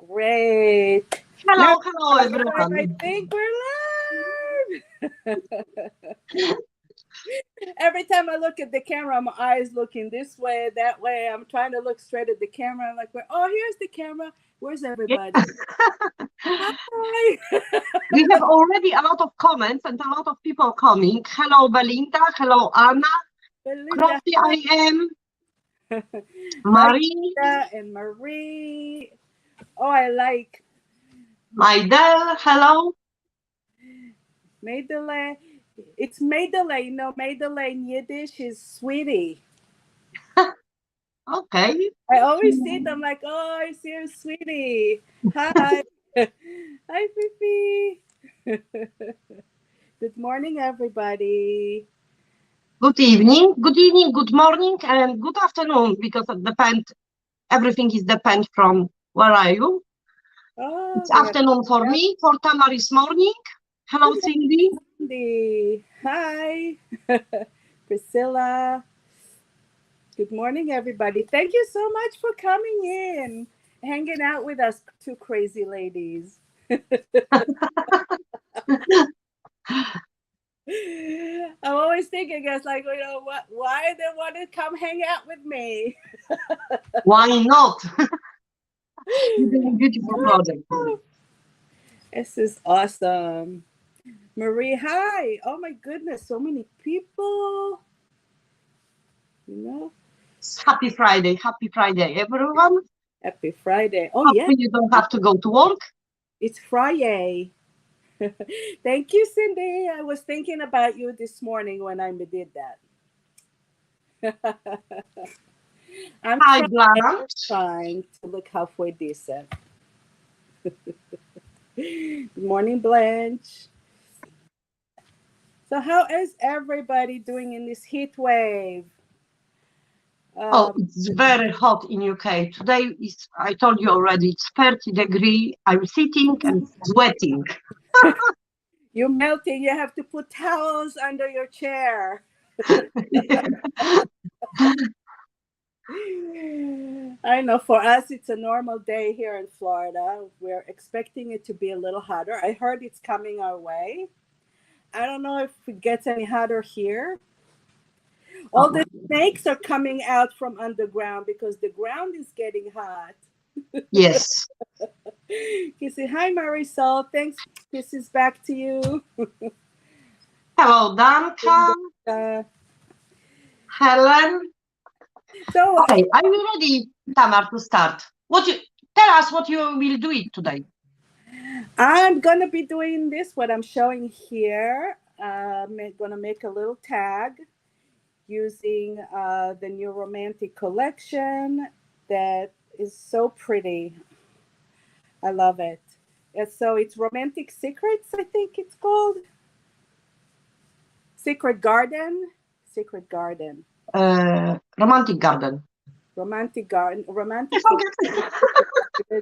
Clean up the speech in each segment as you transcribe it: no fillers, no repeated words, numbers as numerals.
Great. Hello, Now, hello everyone. I think we're live. Every time I look at the camera, my eyes looking this way, that way. I'm trying to look straight at the camera. I'm like, oh, here's the camera. Where's everybody? Hi. We have already a lot of comments and a lot of people coming. Hello, Belinda. Hello, Anna. Belinda, Crafty I am. hi, Marie. Belinda and Marie. Oh, I like Maidel. Hello. Madeleine. It's Madeleine. You know, Madeleine Yiddish is sweetie. Okay. I always see them like, oh, I see her, sweetie. Hi. Hi, Fifi. Good morning, everybody. Good evening, good morning, and good afternoon, because it depends, everything is depend from where are you. Oh, It's afternoon for me, for Tamar is morning. Hello, Cindy. Cindy. Hi. Priscilla. Good morning, everybody. Thank you so much for coming in, hanging out with us, two crazy ladies. I'm always thinking, guys, like, you know, what? Why they want to come hang out with me? Why not? You're doing a beautiful project. This is awesome. Marie, hi. Oh my goodness, so many people. You know, Happy Friday, everyone. happy Friday. Oh yeah, Hopefully you don't have to go to work. it's Friday. Thank you, Cindy. I was thinking about you this morning when I did that. I'm Hi, Blanche. trying to look halfway decent. Good morning, Blanche. So, how is everybody doing in this heat wave? Oh, it's very hot in UK. Today is, I told you already, it's 30 degrees. I'm sitting and sweating. You're melting. You have to put towels under your chair. I know for us, it's a normal day here in Florida. We're expecting it to be a little hotter. I heard it's coming our way. I don't know if it gets any hotter here. All the snakes are coming out from underground because the ground is getting hot. Yes. Kissy, hi Marisol. Thanks. Kisses back to you. Hello, Danka. Helen. So, Okay, are you ready, Tamar, to start? Tell us what you will do it today. I'm gonna be doing this. What I'm showing here. I'm gonna make a little tag using the new romantic collection that is so pretty. I love it. And so it's Romantic Secrets, I think it's called. Secret Garden. Secret Garden. Romantic garden. Romantic Garden. Romantic. Okay.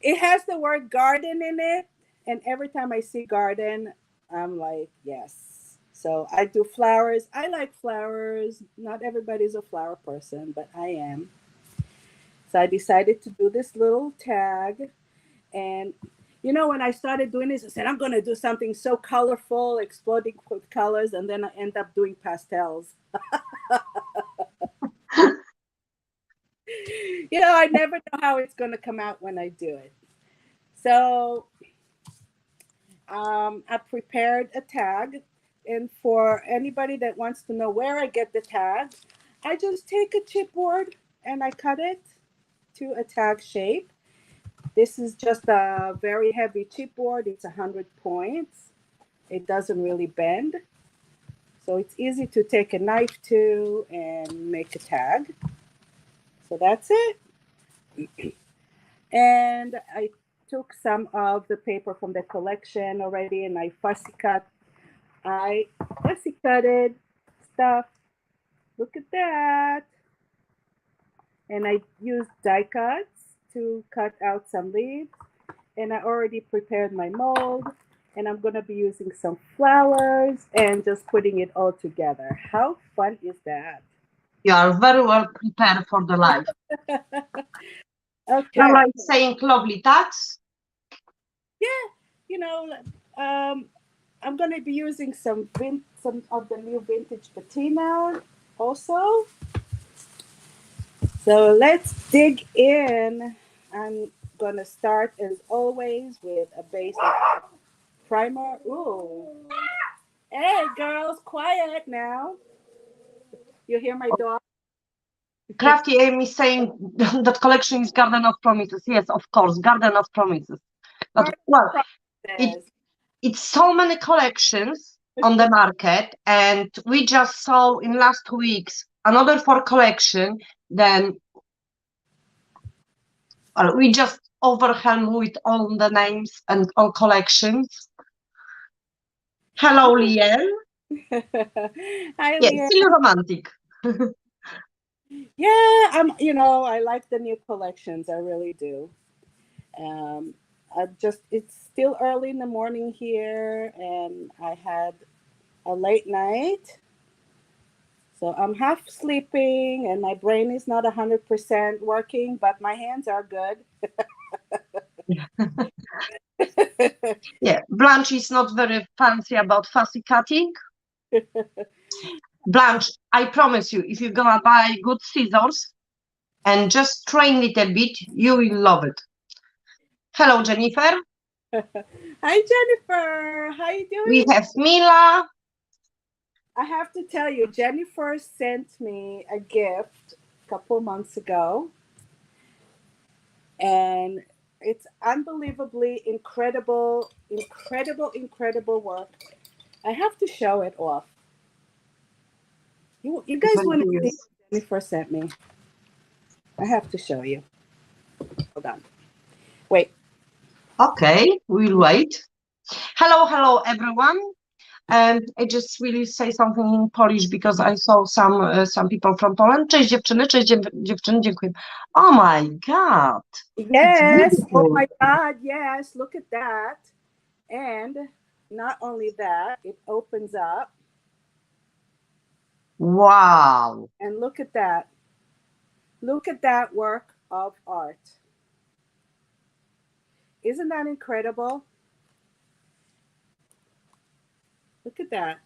It has the word garden in it. And every time I see garden, I'm like, yes. So I do flowers. I like flowers. Not everybody's a flower person, but I am. So I decided to do this little tag. And you know, when I started doing this, I said, I'm going to do something so colorful, exploding with colors, and then I end up doing pastels. You know, I never know how it's going to come out when I do it. So I prepared a tag. And for anybody that wants to know where I get the tag, I just take a chipboard and I cut it to a tag shape. This is just a very heavy chipboard. It's 100 points. It doesn't really bend. So it's easy to take a knife to and make a tag. So that's it. And I took some of the paper from the collection already and I fussy cutted stuff. Look at that. And I used die cuts to cut out some leaves. And I already prepared my mold. And I'm going to be using some flowers and just putting it all together. How fun is that? You are very well prepared for the life. Okay. Laura is saying lovely tags. Yeah, you know, I'm going to be using some of the new vintage patina also. So let's dig in. I'm going to start as always with a base of primer. Ooh. Hey, girls, quiet now. You hear my dog? Crafty Amy is saying that collection is Garden of Promises. Yes, of course, Garden of Promises. But, well, it's so many collections on the market, and we just saw in last weeks another 4 collection. Then we just overwhelmed with all the names and all collections. Hello, Liel. Hi, Yeah, Leah. still romantic. Yeah, I like the new collections. I really do. It's still early in the morning here, and I had a late night. So I'm half sleeping, and my brain is not 100% working, but my hands are good. Yeah, Blanche is not very fancy about fussy cutting. Blanche, I promise you, if you're gonna buy good scissors and just train a little bit, you will love it. Hello, Jennifer. Hi, Jennifer. How you doing? We have Mila. I have to tell you, Jennifer sent me a gift a couple months ago, and it's unbelievably incredible, incredible work. I have to show it off. You guys want to see what Jennifer sent me? I have to show you. Hold on. Wait. Okay, we'll wait. Hello, everyone. And I just really say something in Polish because I saw some people from Poland. Cześć dziewczyny, dziewczyny, dziękuję. Oh my God. Yes. Oh my God. Yes. Look at that. And not only that, it opens up. Wow. And look at that. Look at that work of art. Isn't that incredible? Look at that.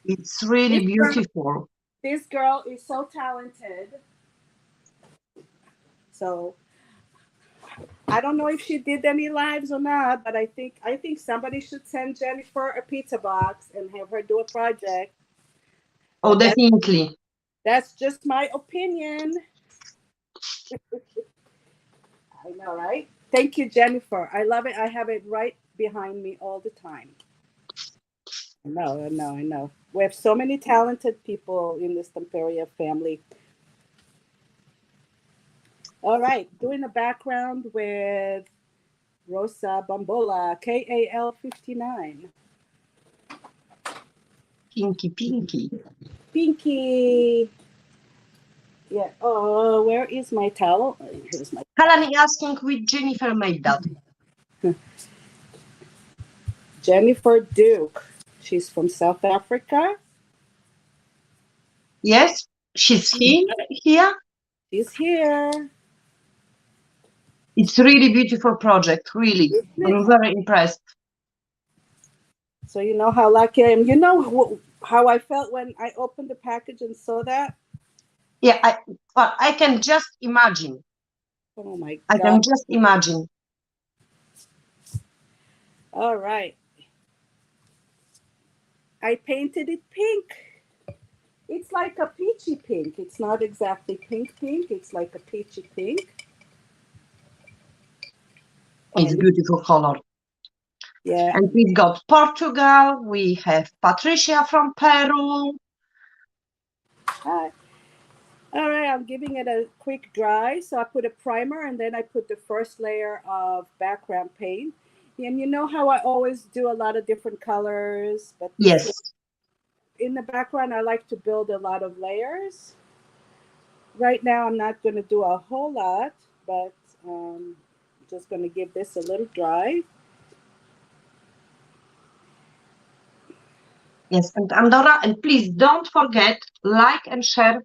It's really beautiful. This girl is so talented. So I don't know if she did any lives or not, but I think somebody should send Jennifer a pizza box and have her do a project. Oh, definitely. That's just my opinion. I know, right? Thank you, Jennifer. I love it. I have it right behind me all the time. I know. We have so many talented people in the Stamperia family. All right, doing the background with Rosa Bambola, KAL 59. Pinky. Yeah. Oh, where is my towel? Here's my towel. Helen is asking which Jennifer made that. Jennifer Duke. She's from South Africa. Yes, she's here. She's here. It's really beautiful project, really. I'm very impressed. So you know how lucky I am. You know how I felt when I opened the package and saw that? Yeah, I can just imagine. Oh my God. I can just imagine. All right. I painted it pink. It's like a peachy pink. It's not exactly pink. It's like a peachy pink. It's a beautiful color. Yeah. And we've got Portugal. We have Patricia from Peru. Hi. All right, I'm giving it a quick dry. So I put a primer and then I put the first layer of background paint. And you know how I always do a lot of different colors, but yes, in the background I like to build a lot of layers. Right now I'm not going to do a whole lot, but I'm just going to give this a little dry. Yes, and Andorra, and please don't forget, like and share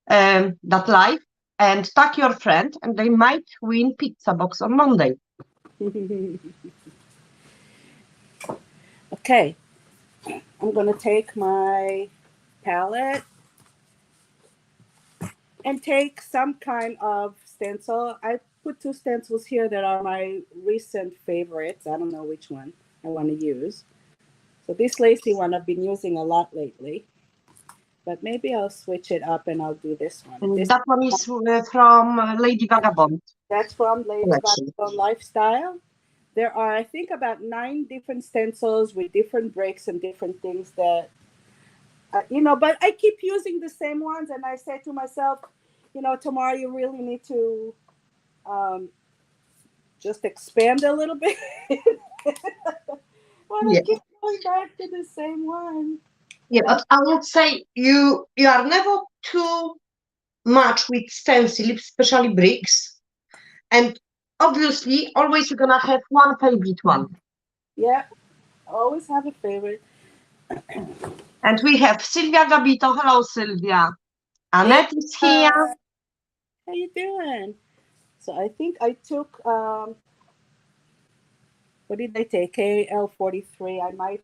that live. and tag your friend, and they might win pizza box on Monday. Okay, I'm gonna take my palette and take some kind of stencil. I put 2 stencils here that are my recent favorites. I don't know which one I want to use. So this lacy one I've been using a lot lately, but maybe I'll switch it up and I'll do this one. And that one is from Lady Vagabond. That's from Lady collection. Vagabond Lifestyle. There are, I think, about 9 different stencils with different breaks and different things that, but I keep using the same ones. And I say to myself, Tamar, you really need to just expand a little bit. Well, I keep going back to the same one. Yeah, but I would say you are never too much with stencil, especially bricks. And obviously, always you're gonna have one favorite one. Yeah, always have a favorite. And we have Sylvia Gabito. Hello, Sylvia. Annette is here. How you doing? So I think I took, what did I take? KL43. I might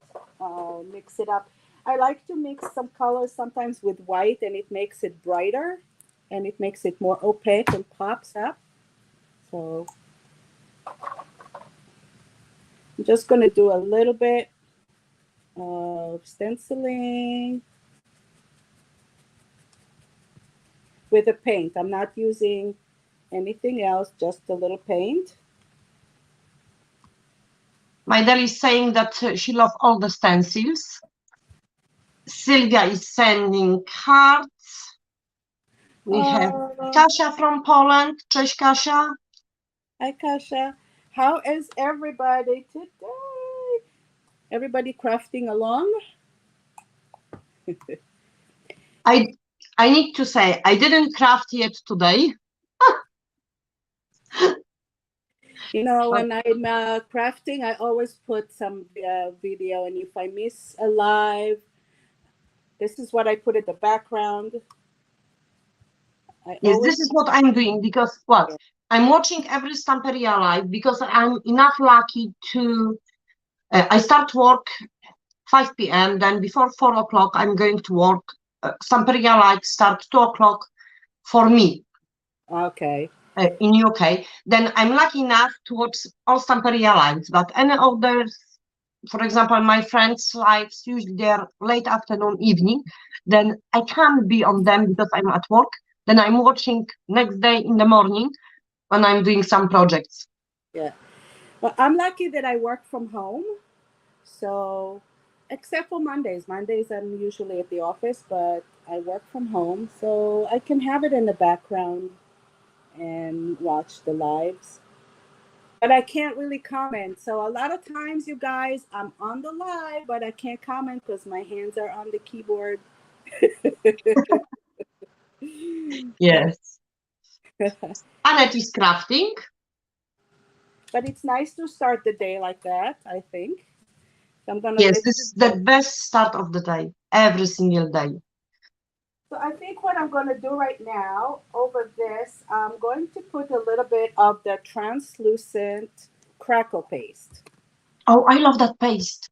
mix it up. I like to mix some colors sometimes with white, and it makes it brighter, and it makes it more opaque and pops up. So I'm just going to do a little bit of stenciling with a paint. I'm not using anything else, just a little paint. Maidel is saying that she loves all the stencils. Sylvia is sending cards. We have Kasia from Poland. Cześć, Kasia. Hi, Kasia. How is everybody today? Everybody crafting along? I need to say, I didn't craft yet today. When I'm crafting, I always put some video, and if I miss a live, this is what I put in the background. Yes, this is what I'm doing because, I'm watching every Stamperia live because I'm enough lucky to, I start work 5 p.m. Then before 4 o'clock, I'm going to work. Stamperia live start 2 o'clock for me. Okay. In UK. Then I'm lucky enough to watch all Stamperia lives, but any others, for example, my friends' lives, usually they're late afternoon, evening, then I can't be on them because I'm at work. Then I'm watching next day in the morning when I'm doing some projects. Yeah. Well, I'm lucky that I work from home. So, except for Mondays. Mondays I'm usually at the office, but I work from home. So I can have it in the background and watch the lives. But I can't really comment. So a lot of times, you guys, I'm on the live, but I can't comment because my hands are on the keyboard. Yes. Annette is crafting. But it's nice to start the day like that, I think. So I'm gonna this is the best start of the day, every single day. So I think what I'm going to do right now over this, I'm going to put a little bit of the translucent crackle paste. Oh, I love that paste.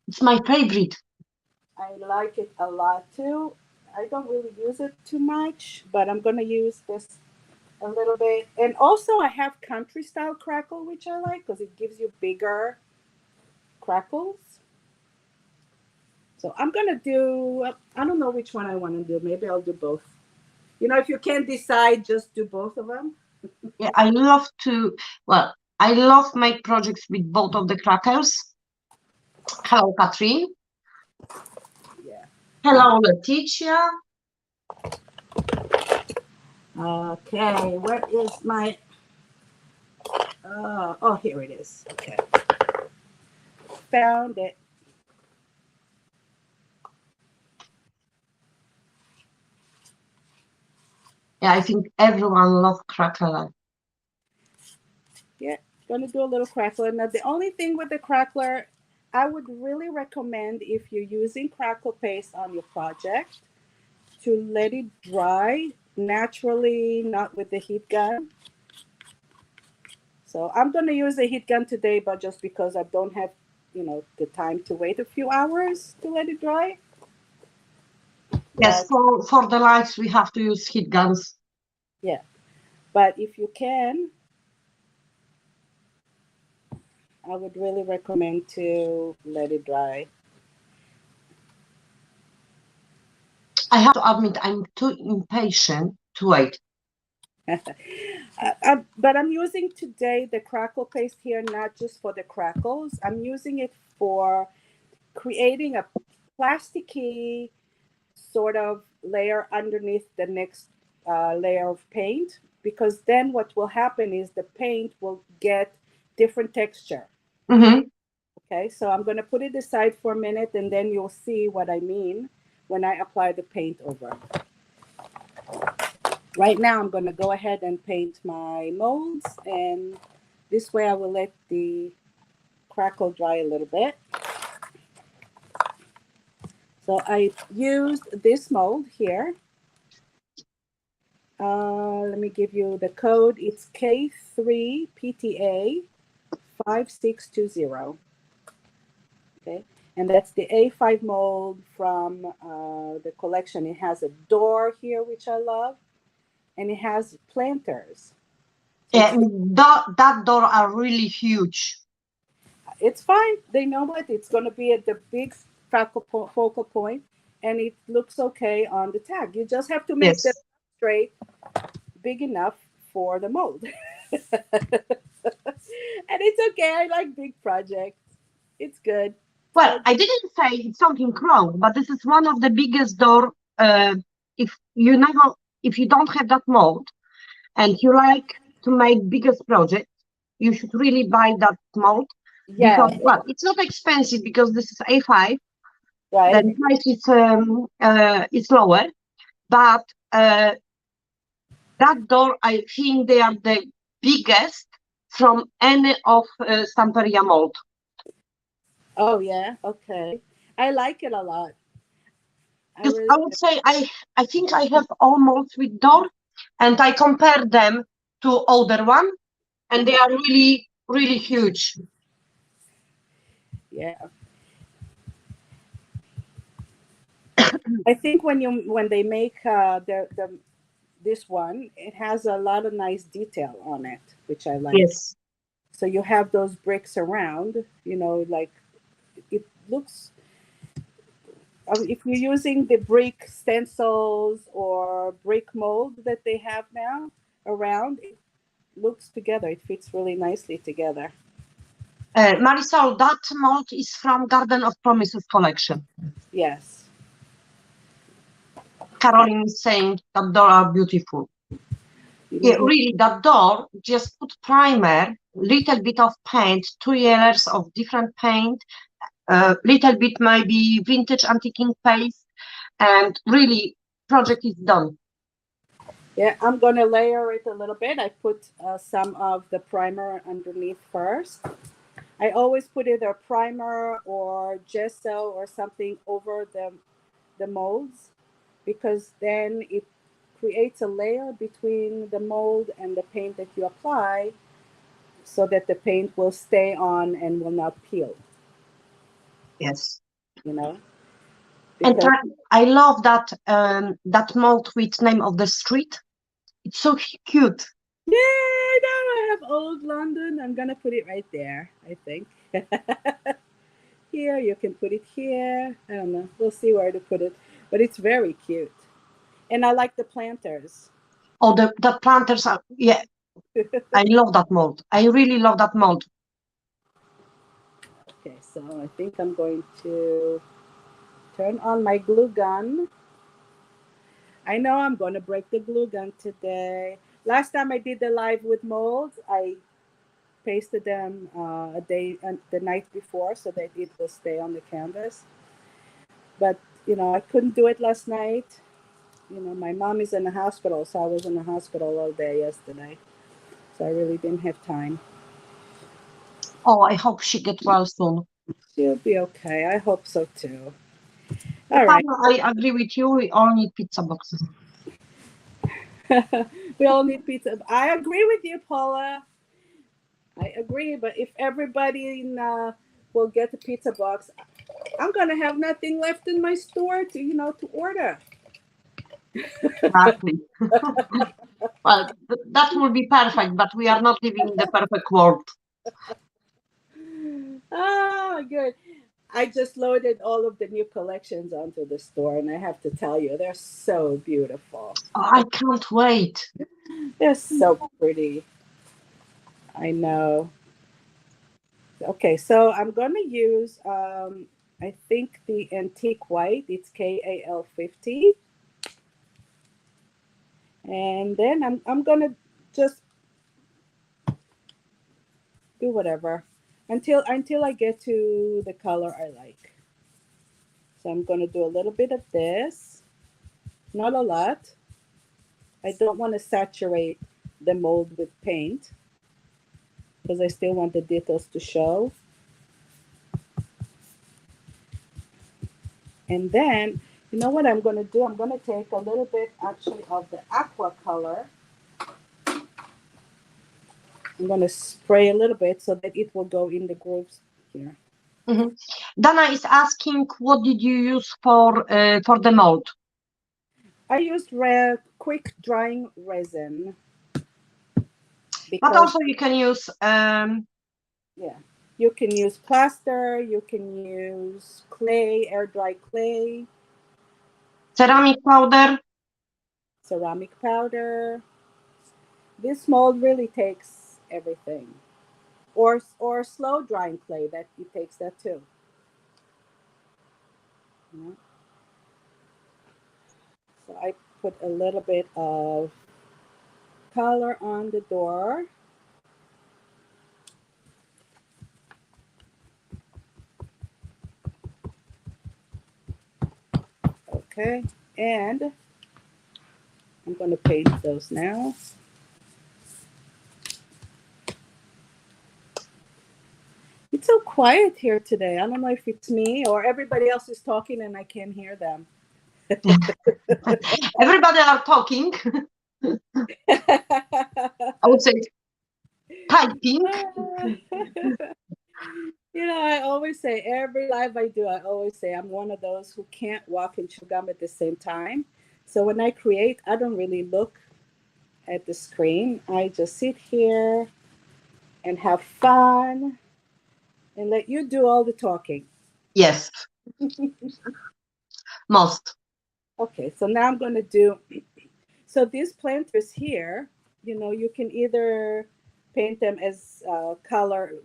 It's my favorite. I like it a lot too. I don't really use it too much, but I'm going to use this a little bit. And also I have country style crackle, which I like because it gives you bigger crackles. So I'm going to do, I don't know which one I want to do. Maybe I'll do both. If you can't decide, just do both of them. Yeah, I love make projects with both of the crackers. Hello, Katrin. Yeah. Hello, Leticia. Okay, where is my, oh, here it is. Okay. Found it. Yeah, I think everyone loves crackler. Yeah, gonna do a little crackler. Now, the only thing with the crackler, I would really recommend if you're using crackle paste on your project to let it dry naturally, not with the heat gun. So I'm going to use the heat gun today, but just because I don't have, the time to wait a few hours to let it dry. Yes, But, for the lights, we have to use heat guns. yeah. But if you can, I would really recommend to let it dry. I have to admit, I'm too impatient to wait. But I'm using today the crackle paste here, not just for the crackles. I'm using it for creating a plasticky sort of layer underneath the next layer of paint, because then what will happen is the paint will get different texture. Mm-hmm. Okay, so I'm going to put it aside for a minute, and then you'll see what I mean when I apply the paint over. Right now, I'm going to go ahead and paint my molds, and this way I will let the crackle dry a little bit. So I used this mold here. Let me give you the code. It's K3PTA 5620. Okay, and that's the A5 mold from the collection. It has a door here, which I love, and it has planters. So And that door are really huge. it's fine. They know it. It's going to be at the big focal point, and it looks okay on the tag. You just have to make them Yes. straight, big enough for the mold. And it's okay. I like big projects. It's good. Well, I didn't say it's something wrong, but this is one of the biggest door. If you never, if you don't have that mold, and you like to make biggest project, you should really buy that mold, Yeah, because, well, it's not expensive because this is A5. right. The price is lower, but that door, I think they are the biggest from any of Stamperia mold. Oh yeah, okay. I like it a lot. I Because really I would say I think I have all molds with door, and I compare them to older one, and they are really, really huge. yeah. I think when they make the this one, it has a lot of nice detail on it, which I like. Yes. So you have those bricks around, like it looks. If you're using the brick stencils or brick mold that they have now around, it looks together. It fits really nicely together. Marisol, that mold is from Garden of Promises collection. Yes. Caroline is saying that door are beautiful. Yeah, Mhm. really, that door, just put primer, little bit of paint, 2 layers of different paint, little bit maybe vintage antiquing paste, and really, project is done. Yeah, I'm going to layer it a little bit. I put some of the primer underneath first. I always put either primer or gesso or something over the molds, because then it creates a layer between the mold and the paint that you apply, so that the paint will stay on and will not peel, Yes. you know? And Because, I love that mold with name of the street. It's so cute. yeah, I know I have Old London. I'm going to put it right there, I think. Here, you can put it here. I don't know. We'll see where to put it. But it's very cute. And I like the planters. Oh, the planters are, yeah, I love that mold. I really love that mold. Okay, so I think I'm going to turn on my glue gun. I know I'm going to break the glue gun today. Last time I did the live with molds, I pasted them the night before, so that it will stay on the canvas. But, I couldn't do it last night. My mom is in the hospital, so I was in the hospital all day yesterday. So I really didn't have time. Oh, I hope she get well soon. She'll be okay. I hope so too. But All right. I agree with you. We all need pizza boxes. We all need pizza. I agree with you, Paula. I agree. But if everybody will get a pizza box, I'm gonna have nothing left in my store to order. Exactly. Well, that will be perfect, but we are not living in the perfect world. Oh, good. I just loaded all of the new collections onto the store, and I have to tell you, they're so beautiful. Oh, I can't wait. They're so pretty. I know. Okay, so I'm gonna use I think the antique white. It's KAL50, and then I'm gonna just do whatever until I get to the color I like. So I'm gonna do a little bit of this, not a lot. I don't want to saturate the mold with paint because I still want the details to show. And then, you know what I'm going to do? I'm going to take a little bit actually of the aqua color. I'm going to spray a little bit so that it will go in the grooves here. Mm-hmm. Dana is asking, what did you use for the mold? I used quick drying resin. But also you can use yeah, you can use plaster, you can use clay, air dry clay, ceramic powder. ceramic powder. This mold really takes everything. Or slow drying clay, that it takes that too. Yeah. So I put a little bit of color on the door. Okay, and I'm going to paint those now. It's so quiet here today. I don't know if it's me or everybody else is talking and I can't hear them. Everybody are talking. I would say typing. I always say, every live I do, I always say I'm one of those who can't walk and chew gum at the same time. So when I create, I don't really look at the screen. I just sit here and have fun and let you do all the talking. Yes, most. Okay, so now I'm going to do, so these planters here, you can either paint them as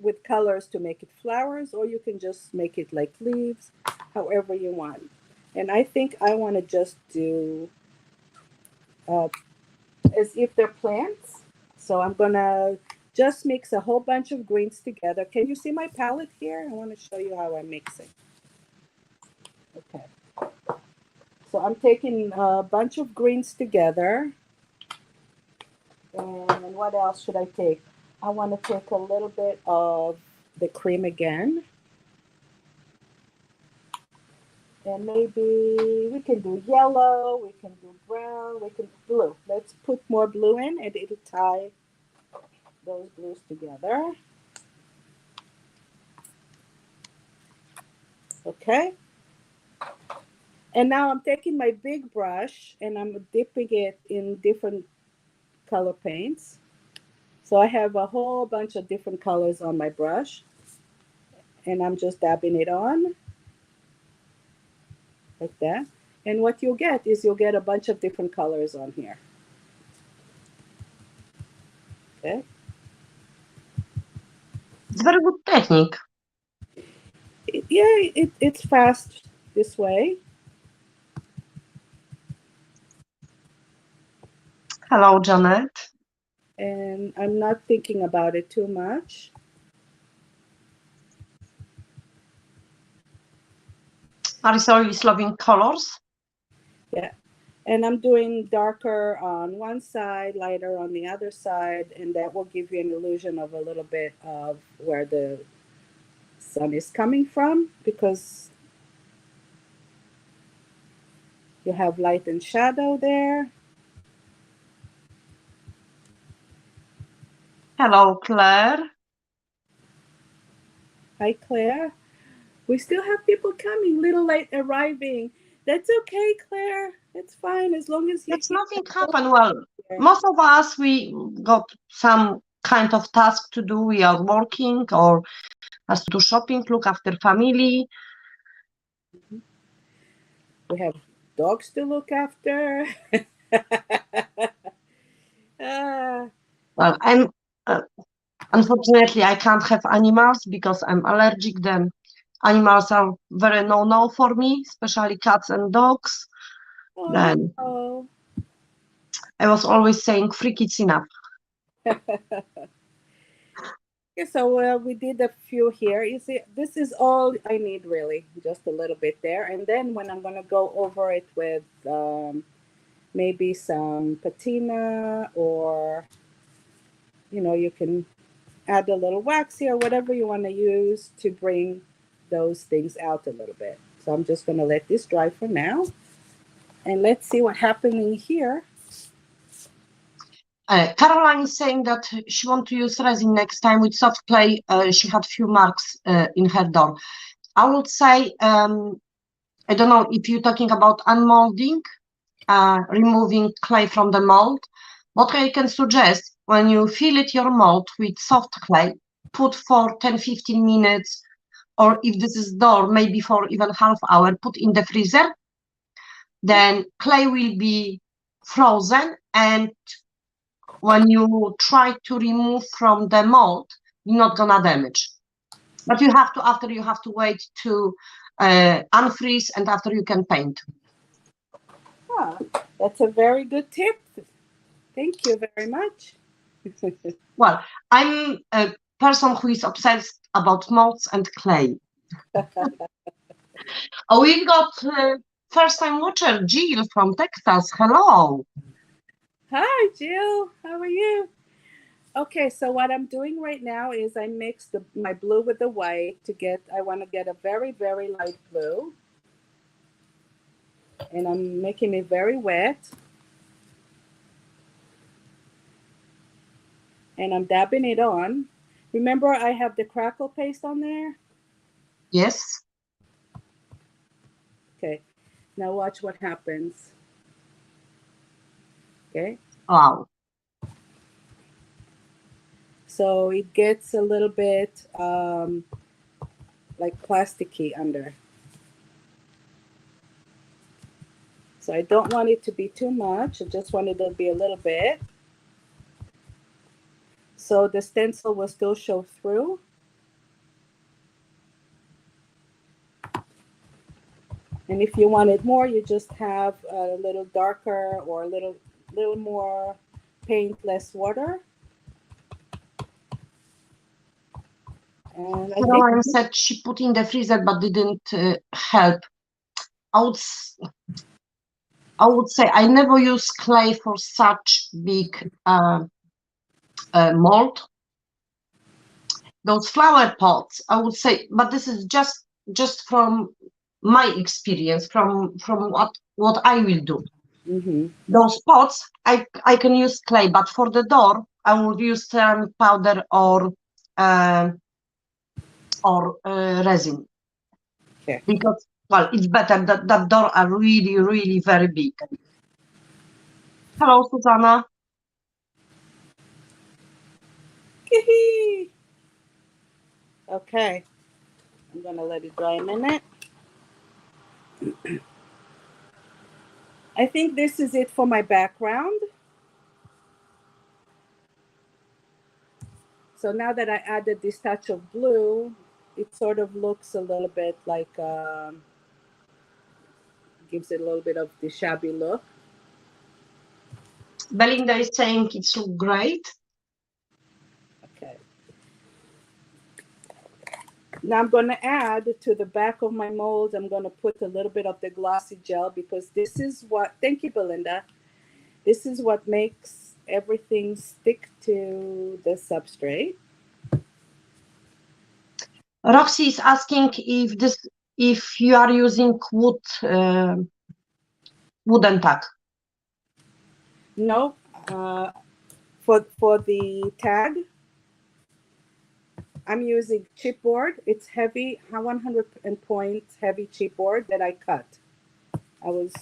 with colors to make it flowers, or you can just make it like leaves, however you want. And I think I want to just do uh, as if they're plants. So I'm going to just mix a whole bunch of greens together. Can you see my palette here? I want to show you how I'm mixing. Okay. So I'm taking a bunch of greens together. And what else should I take? I want to take a little bit of the cream again. And maybe we can do yellow, we can do brown, we can do blue. Let's put more blue in and it'll tie those blues together. Okay. And now I'm taking my big brush and I'm dipping it in different color paints. So I have a whole bunch of different colors on my brush. And I'm just dabbing it on like that. And what you'll get is you'll get a bunch of different colors on here. Okay. It's very good technique. It's fast this way. Hello, Janet. And I'm not thinking about it too much. Marisol is loving colors. Yeah. And I'm doing darker on one side, lighter on the other side, and that will give you an illusion of a little bit of where the sun is coming from, because you have light and shadow there. Hello, Claire. Hi, Claire. We still have people coming, little late arriving. That's okay, Claire. It's fine as long as you. It's nothing happened. Well, most of us, we got some kind of task to do. We are working or has to do shopping, look after family. We have dogs to look after. Well, unfortunately, I can't have animals because I'm allergic. Then animals are very no for me, especially cats and dogs. Oh, Then no. I was always saying, "Free kids enough." Yeah, so we did a few here. You see, this is all I need really, just a little bit there. And then when I'm gonna go over it with maybe some patina, or you can add a little wax here, whatever you want to use to bring those things out a little bit. So I'm just gonna let this dry for now, and let's see what happening here. Caroline is saying that she wants to use resin next time with soft clay. She had few marks in her door. I would say, I don't know if you're talking about unmolding, removing clay from the mold. What I can suggest, when you fill it your mold with soft clay, put for 10-15 minutes, or if this is door, maybe for even half hour, put in the freezer. Then clay will be frozen, and when you try to remove from the mold, you're not gonna damage. But you have to wait to unfreeze, and after you can paint. Ah, that's a very good tip. Thank you very much. Well, I'm a person who is obsessed about molds and clay. Oh, we've got first-time watcher Jill from Texas. Hello. Hi, Jill. How are you? Okay, so what I'm doing right now is I mix my blue with the white I want to get a very, very light blue. And I'm making it very wet. And I'm dabbing it on. Remember, I have the crackle paste on there? Yes. Okay, now watch what happens. Okay. Wow. So it gets a little bit like plasticky under. So I don't want it to be too much. I just want it to be a little bit. So the stencil will still show through. And if you want it more, you just have a little darker or a little more paint, less water. And I think Caroline said she put in the freezer but didn't help. I would say I never use clay for such big mold. Those flower pots, I would say, but this is just from my experience, from what I will do. mm-hmm. Those pots, I can use clay, but for the door, I would use ceramic powder or resin. Okay. Because, well, it's better that door are really, really very big. Hello, Susanna. Okay. I'm gonna let it dry a minute. I think this is it for my background. So now that I added this touch of blue, it sort of looks a little bit like, gives it a little bit of the shabby look. Belinda is saying it's look great. Okay. Now I'm going to add to the back of my mold, I'm going to put a little bit of the glossy gel, because this is what, thank you, Belinda. This is what makes everything stick to the substrate. Roxy is asking if you are using wooden tack. No, for the tag, I'm using chipboard. It's heavy, 100 point heavy chipboard that I cut. I was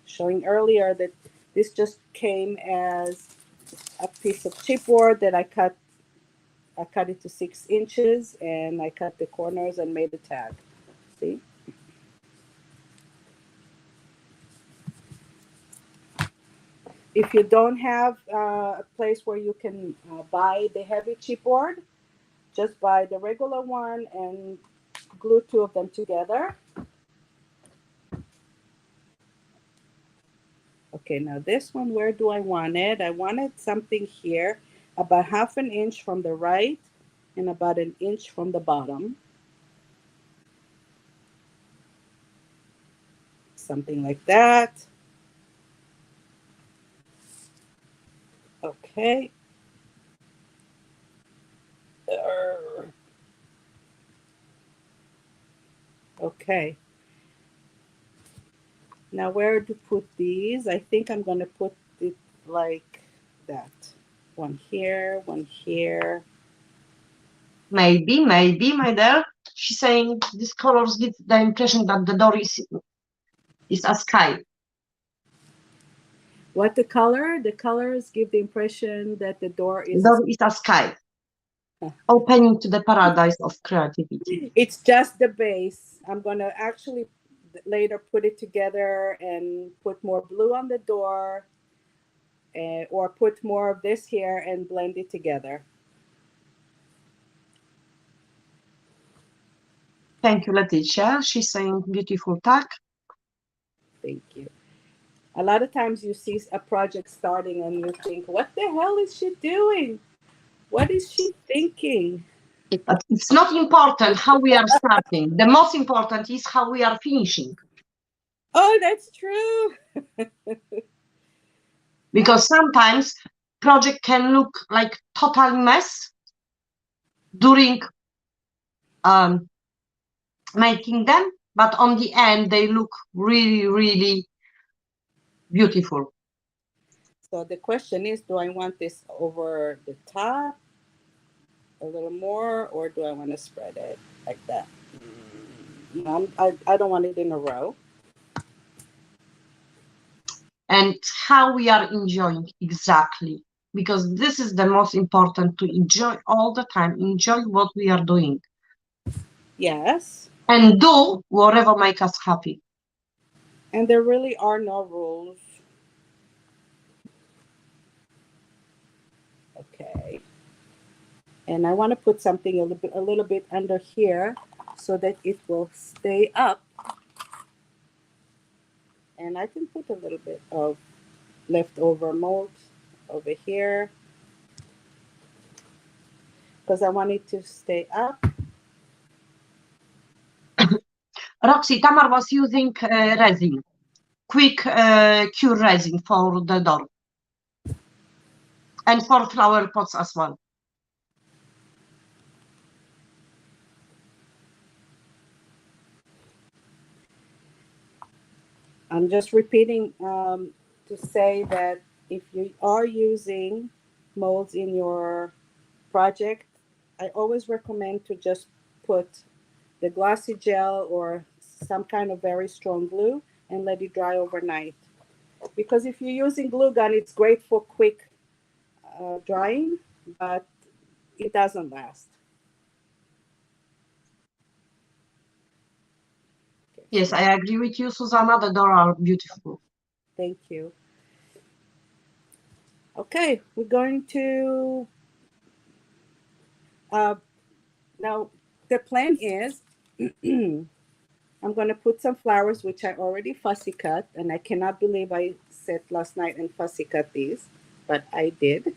showing earlier that this just came as a piece of chipboard that I cut. I cut it to 6 inches and I cut the corners and made a tag. See? If you don't have a place where you can buy the heavy chipboard, just buy the regular one and glue 2 of them together. Okay, now this one, where do I want it? I wanted something here about 1/2 inch from the right and about 1 inch from the bottom. Something like that. Okay. Okay. Now where to put these? I think I'm going to put it like that. One here, one here. Maybe, my dear. She's saying these colors give the impression that the door is a sky. What the color? The colors give the impression that the door is a sky. Opening to the paradise of creativity. It's just the base. I'm going to actually later put it together and put more blue on the door or put more of this here and blend it together. Thank you, Leticia. She's saying beautiful tag. Thank you. A lot of times you see a project starting and you think, what the hell is she doing? What is she thinking? But it's not important how we are starting. The most important is how we are finishing. Oh, that's true. Because sometimes project can look like total mess during making them, but on the end they look really, really beautiful. So the question is, do I want this over the top a little more, or do I want to spread it like that? I don't want it in a row. And how we are enjoying exactly, because this is the most important, to enjoy all the time, enjoy what we are doing. Yes. And do whatever makes us happy. And there really are no rules. Okay. And I want to put something a little bit under here so that it will stay up. And I can put a little bit of leftover mold over here because I want it to stay up. Roxy, Tamar was using resin, quick cure resin for the door. And for flower pots as well. I'm just repeating to say that if you are using molds in your project, I always recommend to just put the glossy gel or some kind of very strong glue and let it dry overnight. Because if you're using glue gun, it's great for quick drying, but it doesn't last. Okay. Yes, I agree with you, Susanna. The door are beautiful. Thank you. Okay, we're going to now the plan is I'm going to put some flowers, which I already fussy cut, and I cannot believe I said last night and fussy cut these, but I did.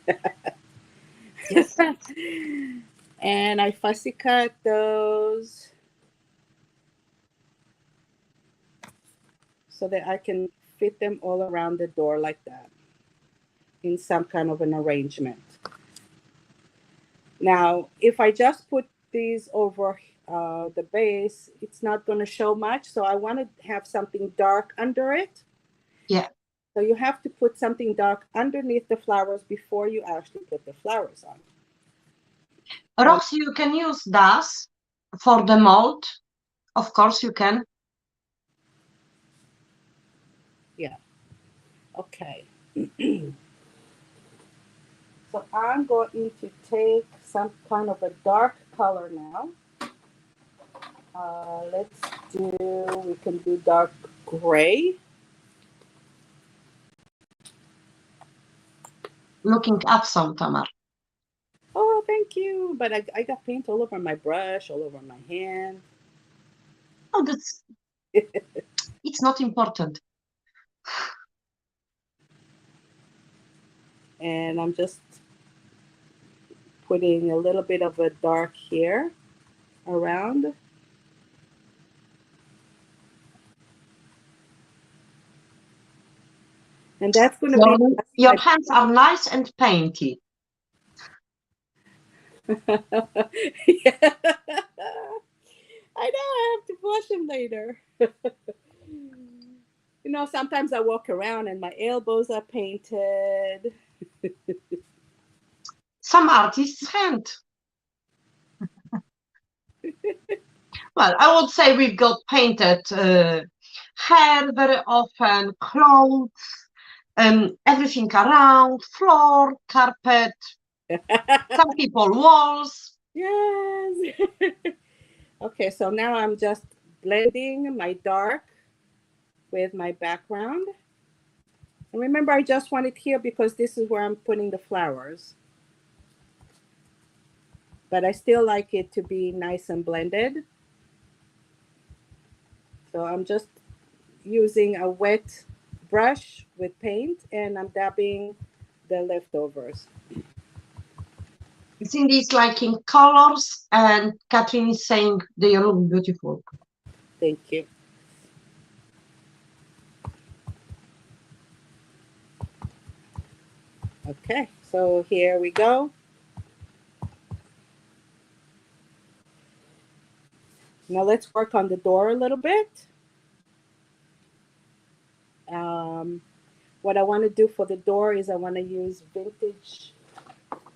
Yes. And I fussy cut those so that I can fit them all around the door like that in some kind of an arrangement. Now, if I just put these over the base, it's not going to show much. So I want to have something dark under it. Yeah. So you have to put something dark underneath the flowers before you actually put the flowers on. Roxy, you can use that for the mold. Of course you can. Yeah. Okay. So I'm going to take some kind of a dark color now. We can do dark gray. Looking awesome, Tamar. Oh, thank you. But I got paint all over my brush, all over my hand. Oh, it's not important. And I'm just putting a little bit of a dark here around. And that's going to be... Your hands are nice and painty. Yeah. I know, I have to wash them later. You know, sometimes I walk around and my elbows are painted. Some artist's hand. Well, I would say we've got painted hair very often, clothes, everything around, floor, carpet, some people walls. Yes. Okay, so now I'm just blending my dark with my background. And remember, I just want it here because this is where I'm putting the flowers. But I still like it to be nice and blended. So I'm just using a wet brush with paint and I'm dabbing the leftovers. Cindy is liking colors and Catherine is saying they look beautiful. Thank you. Okay, so here we go. Now let's work on the door a little bit. What I want to do for the door is I want to use vintage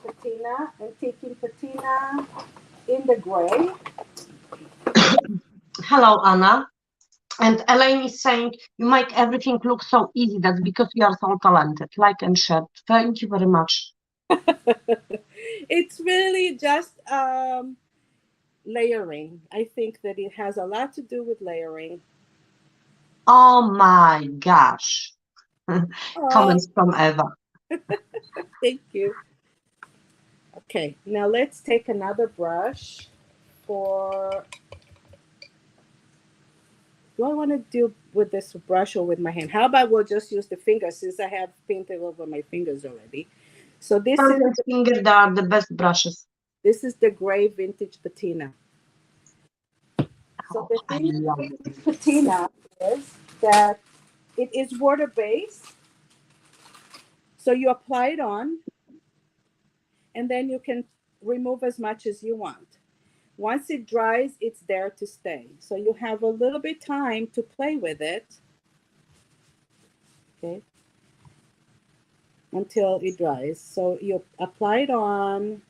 patina and taking patina in the gray. Hello, Anna. And Elaine is saying, you make everything look so easy. That's because you are so talented. Like and share. Thank you very much. It's really just layering. I think that it has a lot to do with layering. Oh my gosh. Comments from Eva. Thank you. Okay, now let's take another brush for... Do I want to do with this brush or with my hand? How about we'll just use the fingers since I have painted over my fingers already. So this finger, they are the best brushes. This is the gray vintage patina. So the thing with vintage patina is that it is water-based. So you apply it on, and then you can remove as much as you want. Once it dries, it's there to stay. So you have a little bit time to play with it. Okay. Until it dries. So you apply it on.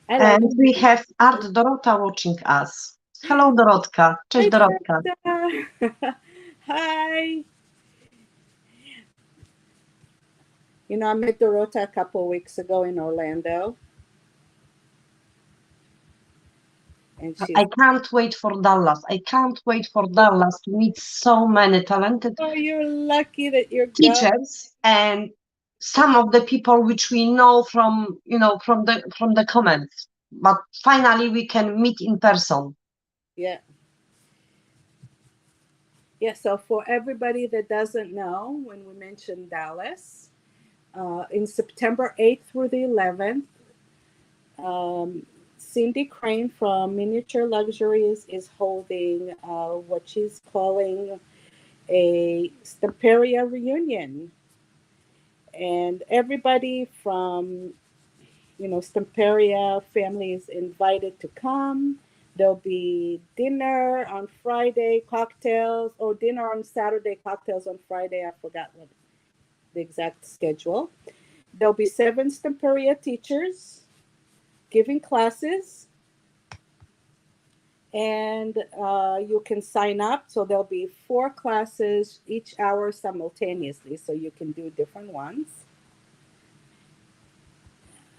And we have Art Dorota watching us. Hello, Dorotka. Cześć, Dorotka. Hi. You know, I met Dorota a couple of weeks ago in Orlando. And I can't wait for Dallas. I can't wait for Dallas to meet so many talented you're lucky that you're teachers and some of the people which we know from, from the comments. But finally we can meet in person. Yeah. Yeah, so for everybody that doesn't know, when we mentioned Dallas, in September 8th through the 11th, Cindy Crane from Miniature Luxuries is holding what she's calling a Stamperia reunion. And everybody from, Stamperia family is invited to come. There'll be dinner on Friday, cocktails, or dinner on Saturday, cocktails on Friday. I forgot what the exact schedule. there'll be 7 Stamperia teachers giving classes. And you can sign up. So there'll be 4 classes each hour simultaneously. So you can do different ones.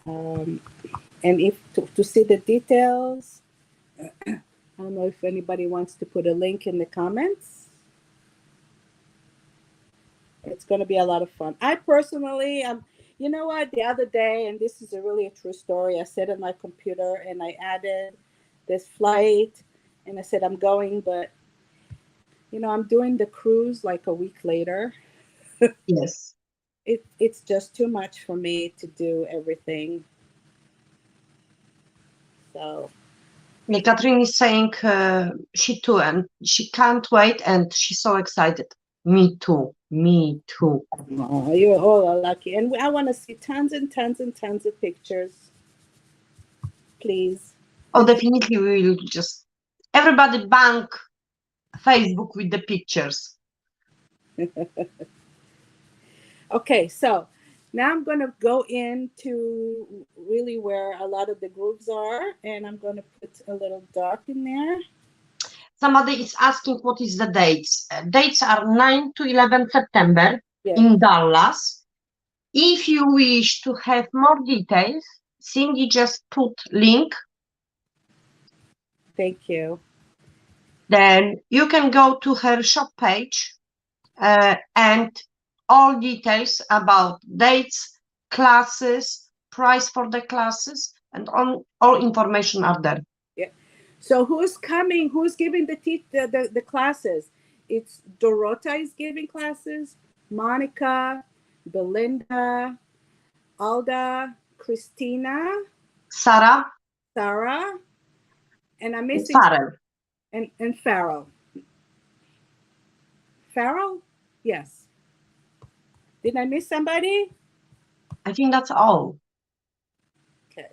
And if to see the details, I don't know if anybody wants to put a link in the comments. It's going to be a lot of fun. I personally, you know what, the other day, and this is really a true story, I sat on my computer and I added this flight and I said, I'm going, but, you know, I'm doing the cruise like a week later. Yes. It's just too much for me to do everything. So. Yeah, Catherine is saying she too, and she can't wait, and she's so excited. Me too. Me too. Oh, you all are lucky. And I want to see tons and tons and tons of pictures. Please. Oh, definitely we will just everybody bank Facebook with the pictures. Okay, so now I'm going to go into really where a lot of the groups are, and I'm going to put a little dark in there. Somebody is asking what is the dates. Dates are 9 to 11 September Yes. in Dallas. If you wish to have more details, Cindy just put link. Thank you. Then you can go to her shop page and all details about dates, classes, price for the classes, and all information are there. Yeah. So who's coming? Who's giving the classes? It's Dorota is giving classes, Monica, Belinda, Alda, Christina, Sarah, and I'm missing Farrell. And Farrell. Farrell? Yes. Did I miss somebody? I think that's all. Okay.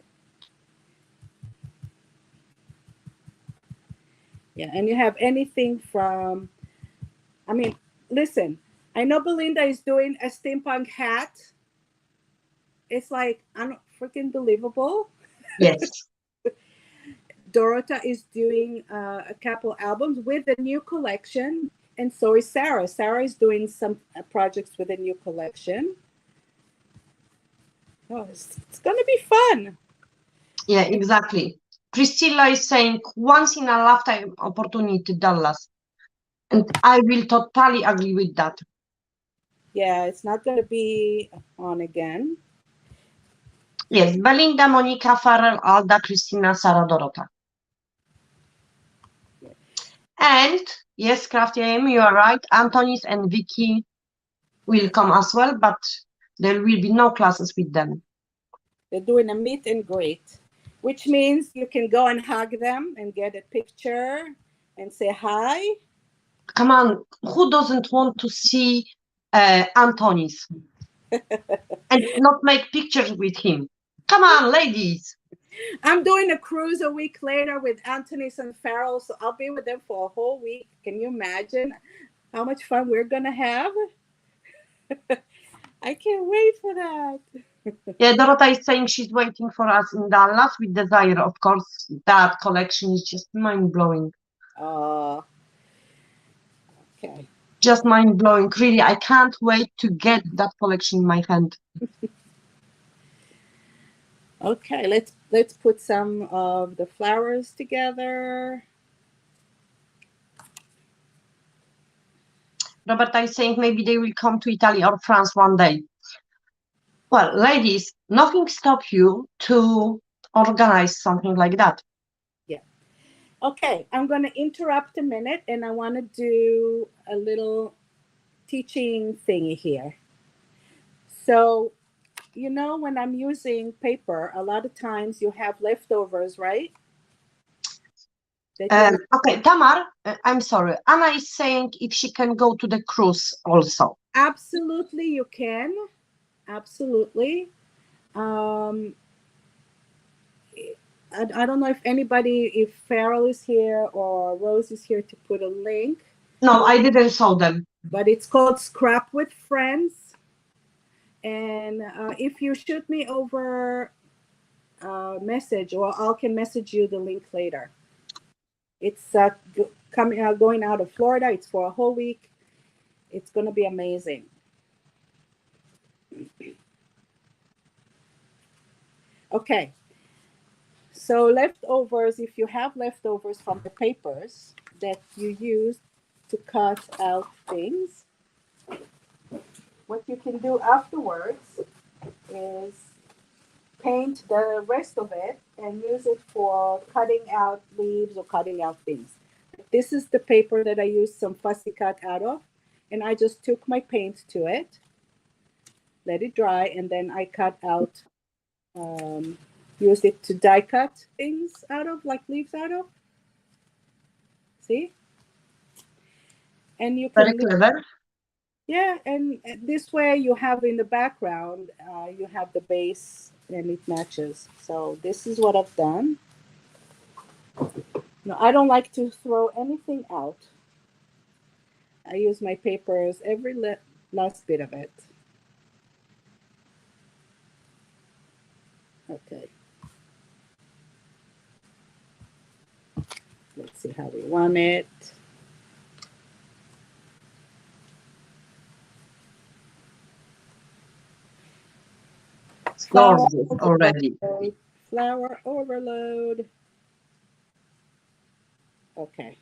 Yeah, and you have anything from, I mean, listen, I know Belinda is doing a steampunk hat. It's like, freaking believable. Yes. Dorota is doing a couple albums with a new collection, and so is Sarah. Sarah is doing some projects with a new collection. Oh, it's going to be fun. Yeah, exactly. Priscilla is saying once in a lifetime opportunity, Dallas. And I will totally agree with that. Yeah, it's not going to be on again. Yes, Belinda, Monica, Farrell, Alda, Christina, Sarah, Dorota. And yes, Crafty AM, you are right. Antonis and Vicky will come as well, but there will be no classes with them. They're doing a meet and greet, which means you can go and hug them and get a picture and say hi. Come on, who doesn't want to see Antonis and not make pictures with him? Come on, ladies. I'm doing a cruise a week later with Antonis and Farrell, so I'll be with them for a whole week. Can you imagine how much fun we're going to have? I can't wait for that. Yeah, Dorota is saying she's waiting for us in Dallas with desire. Of course, that collection is just mind-blowing. Okay. Just mind-blowing. Really, I can't wait to get that collection in my hand. Okay, let's put some of the flowers together. Roberta is saying maybe they will come to Italy or France one day. Well, ladies, nothing stops you to organize something like that. Yeah. Okay, I'm going to interrupt a minute and I want to do a little teaching thingy here. So, you know, when I'm using paper, a lot of times you have leftovers, right? Okay, Tamar, I'm sorry. Anna is saying if she can go to the cruise also. Absolutely, you can. Absolutely. I don't know if anybody, if Farrell is here or Rose is here to put a link. No, I didn't show them. But it's called Scrap with Friends. And if you shoot me over a message, or I can message you the link later. It's going out of Florida. It's for a whole week. It's going to be amazing. Okay. So leftovers, if you have leftovers from the papers that you use to cut out things, what you can do afterwards is paint the rest of it and use it for cutting out leaves or cutting out things. This is the paper that I used some fussy cut out of, and I just took my paint to it, let it dry, and then I cut out, used it to die cut things out of, like leaves out of. See? And you can Very clever. Yeah, and this way you have in the background, you have the base and it matches. So this is what I've done. No, I don't like to throw anything out. I use my papers, every last bit of it. Okay. Let's see how we want it. It's gorgeous already. Flower overload. Okay.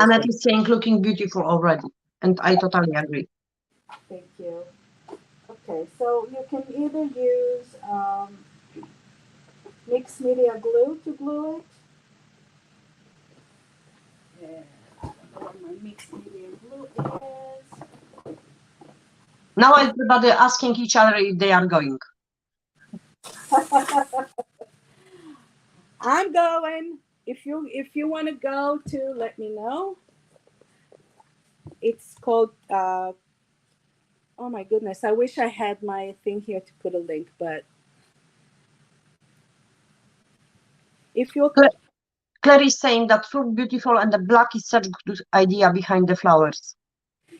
Annette is saying looking beautiful already, and I totally agree. Thank you. Okay, so you can either use mixed media glue to glue it. Yeah, I don't know what my mixed media glue is. Now everybody asking each other if they are going. I'm going. If you want to go too, let me know. It's called oh my goodness, I wish I had my thing here to put a link, but if you're Claire is saying that fruit beautiful and the black is such a good idea behind the flowers.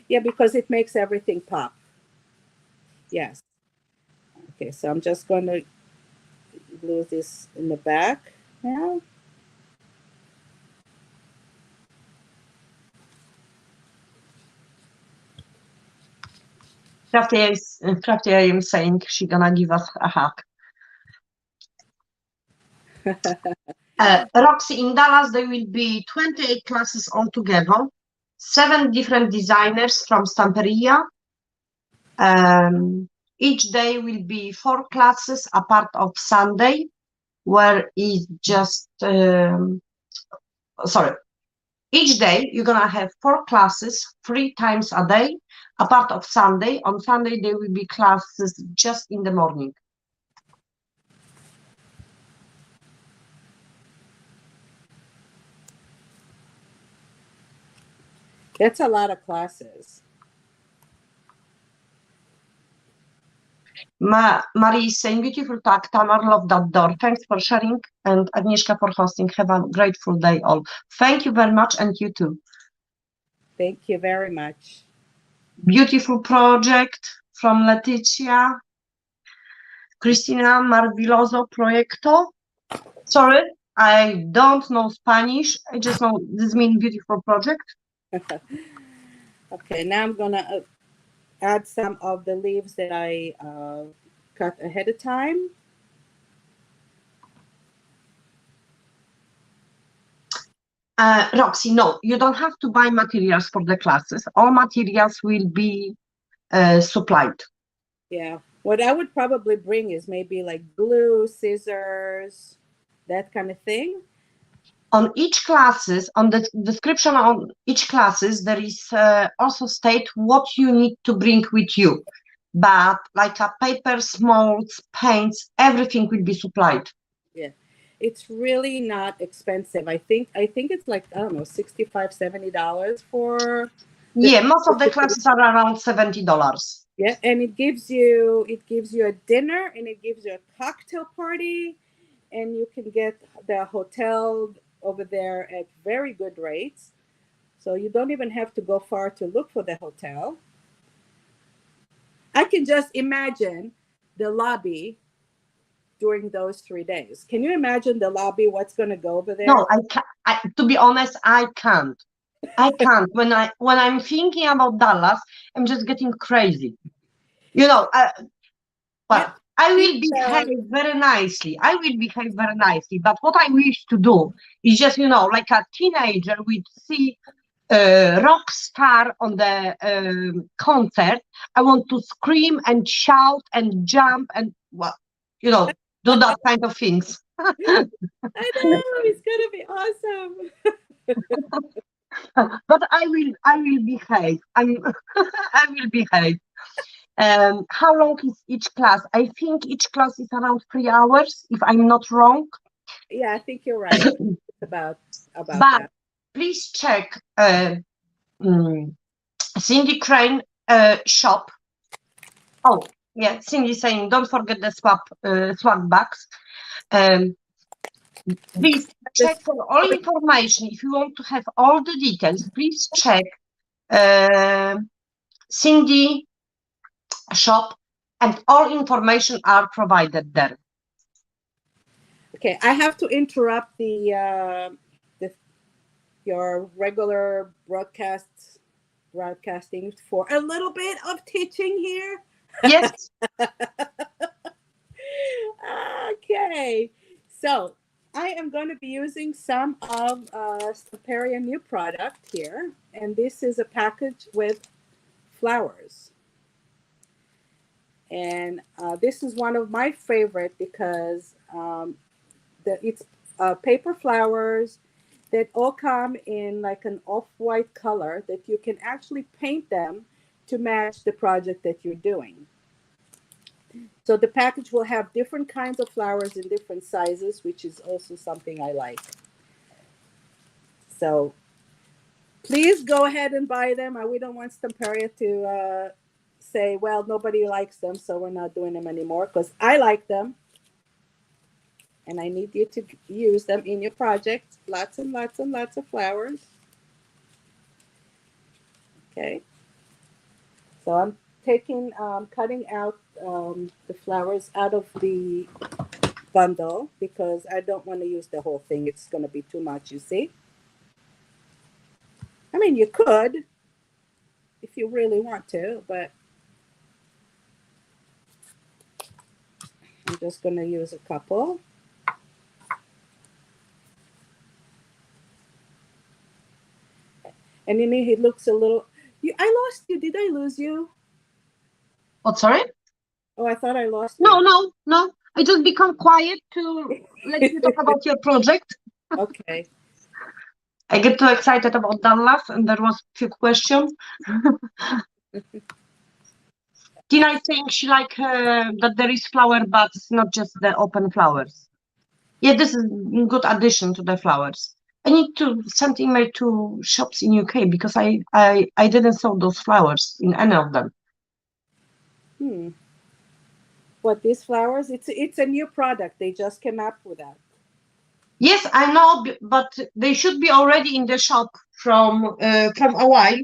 Yeah, because it makes everything pop. Yes. Okay, so I'm just going to glue this in the back now. Crafty I am saying she's gonna give us a hug. Roxy, in Dallas there will be 28 classes altogether, 7 different designers from Stamperia. Each day will be 4 classes, a part of Sunday, where is just each day you're gonna have 4 classes 3 times a day, a part of Sunday. On Sunday there will be classes just in the morning. That's a lot of classes. Marie is saying, beautiful talk, Tamar, love that door. Thanks for sharing, and Agnieszka for hosting. Have a grateful day all. Thank you very much, and you too. Thank you very much. Beautiful project from Leticia. Cristina, maravilloso proyecto. Sorry, I don't know Spanish. I just know this means beautiful project. Okay, now I'm gonna add some of the leaves that I cut ahead of time. Roxy, no, you don't have to buy materials for the classes. All materials will be supplied. Yeah, what I would probably bring is maybe like glue, scissors, that kind of thing. On each classes, on the description on each classes, there is also state what you need to bring with you. But like a papers, molds, paints, everything will be supplied. Yeah, it's really not expensive. I think it's like, I don't know, $65, $70 for. Yeah, most of the classes are around $70. Yeah, and it gives you a dinner, and it gives you a cocktail party, and you can get the hotel over there at very good rates. So you don't even have to go far to look for the hotel. I can just imagine the lobby during those 3 days. Can you imagine the lobby? What's going to go over there? No, I can't. To be honest, I can't. I can't. When I'm thinking about Dallas, I'm just getting crazy. You know, but I will behave very nicely. I will behave very nicely. But what I wish to do is just, like a teenager would see a rock star on the concert. I want to scream and shout and jump and, do that kind of things. I know, it's going to be awesome. But I will behave. I will behave. How long is each class? I think each class is around 3 hours, if I'm not wrong. Yeah, I think you're right about But that. please check Cindy Crane shop. Oh, yeah, Cindy's saying, don't forget the swag bags. Please check for all information. If you want to have all the details, please check Cindy shop, and all information are provided there. Okay, I have to interrupt your regular broadcasting for a little bit of teaching here. Yes. Okay, so I am going to be using some of Stamperia new product here, and this is a package with flowers. And this is one of my favorite because it's paper flowers that all come in like an off-white color that you can actually paint them to match the project that you're doing. So the package will have different kinds of flowers in different sizes, which is also something I like. So please go ahead and buy them. We don't want Stamperia to say, well, nobody likes them, so we're not doing them anymore, because I like them. And I need you to use them in your project. Lots and lots and lots of flowers. Okay. So I'm cutting out the flowers out of the bundle because I don't want to use the whole thing. It's going to be too much, you see. I mean, you could if you really want to, but I'm just going to use a couple. And then he looks a little... I lost you. Did I lose you? What, sorry? Oh, I thought I lost you. No. I just become quiet to let you talk about your project. Okay. I get too excited about Dallas, and there was a few questions. Tina is saying she like that there is flower, but it's not just the open flowers. Yeah, this is a good addition to the flowers. I need to send email to shops in UK because I didn't sell those flowers in any of them. What, these flowers? It's a new product. They just came up with that. Yes, I know, but they should be already in the shop from a while,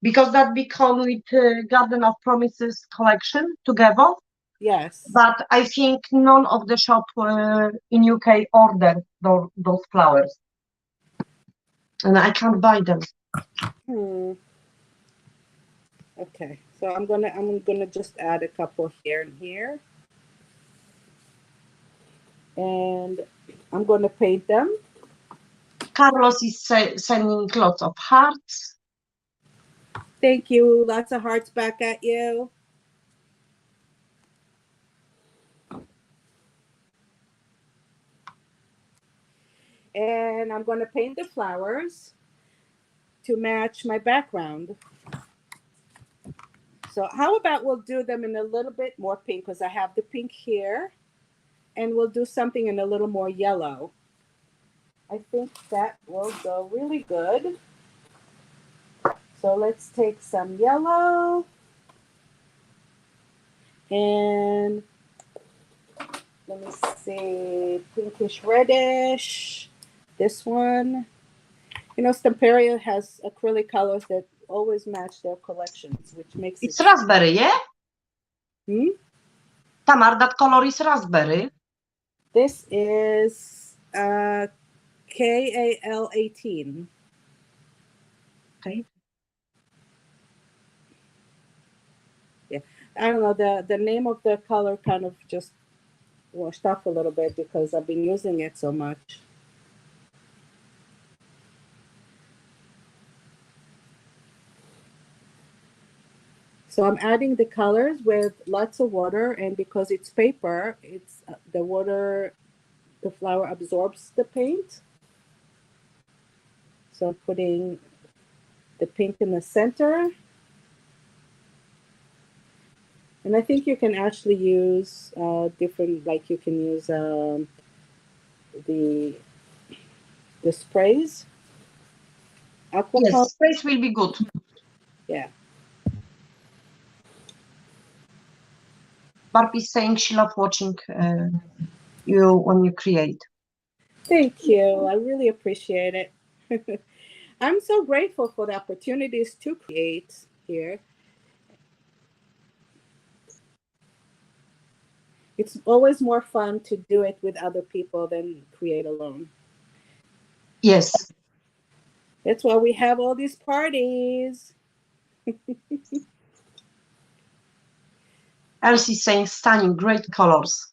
because that become with Garden of Promises collection together. Yes. But I think none of the shop in UK ordered those flowers, and I can't buy them. Okay, so I'm gonna just add a couple here and here, and I'm gonna paint them. Carlos is sending lots of hearts. Thank you. Lots of hearts back at you. And I'm going to paint the flowers to match my background. So how about we'll do them in a little bit more pink, because I have the pink here, and we'll do something in a little more yellow. I think that will go really good. So let's take some yellow and let me see, pinkish reddish. This one, Stamperia has acrylic colors that always match their collections, which makes it's raspberry, yeah? Tamar, that color is raspberry. This is KAL 18. Okay. Yeah, I don't know, the name of the color kind of just washed off a little bit because I've been using it so much. So I'm adding the colors with lots of water, and because it's paper, it's the water, the flower absorbs the paint. So I'm putting the pink in the center. And I think you can actually use different, like you can use the sprays. Aqua color. Yes, space will be good. Yeah. Barbie's saying she loves watching you when you create. Thank you. I really appreciate it. I'm so grateful for the opportunities to create here. It's always more fun to do it with other people than create alone. Yes. That's why we have all these parties. Elsie's saying stunning, great colors.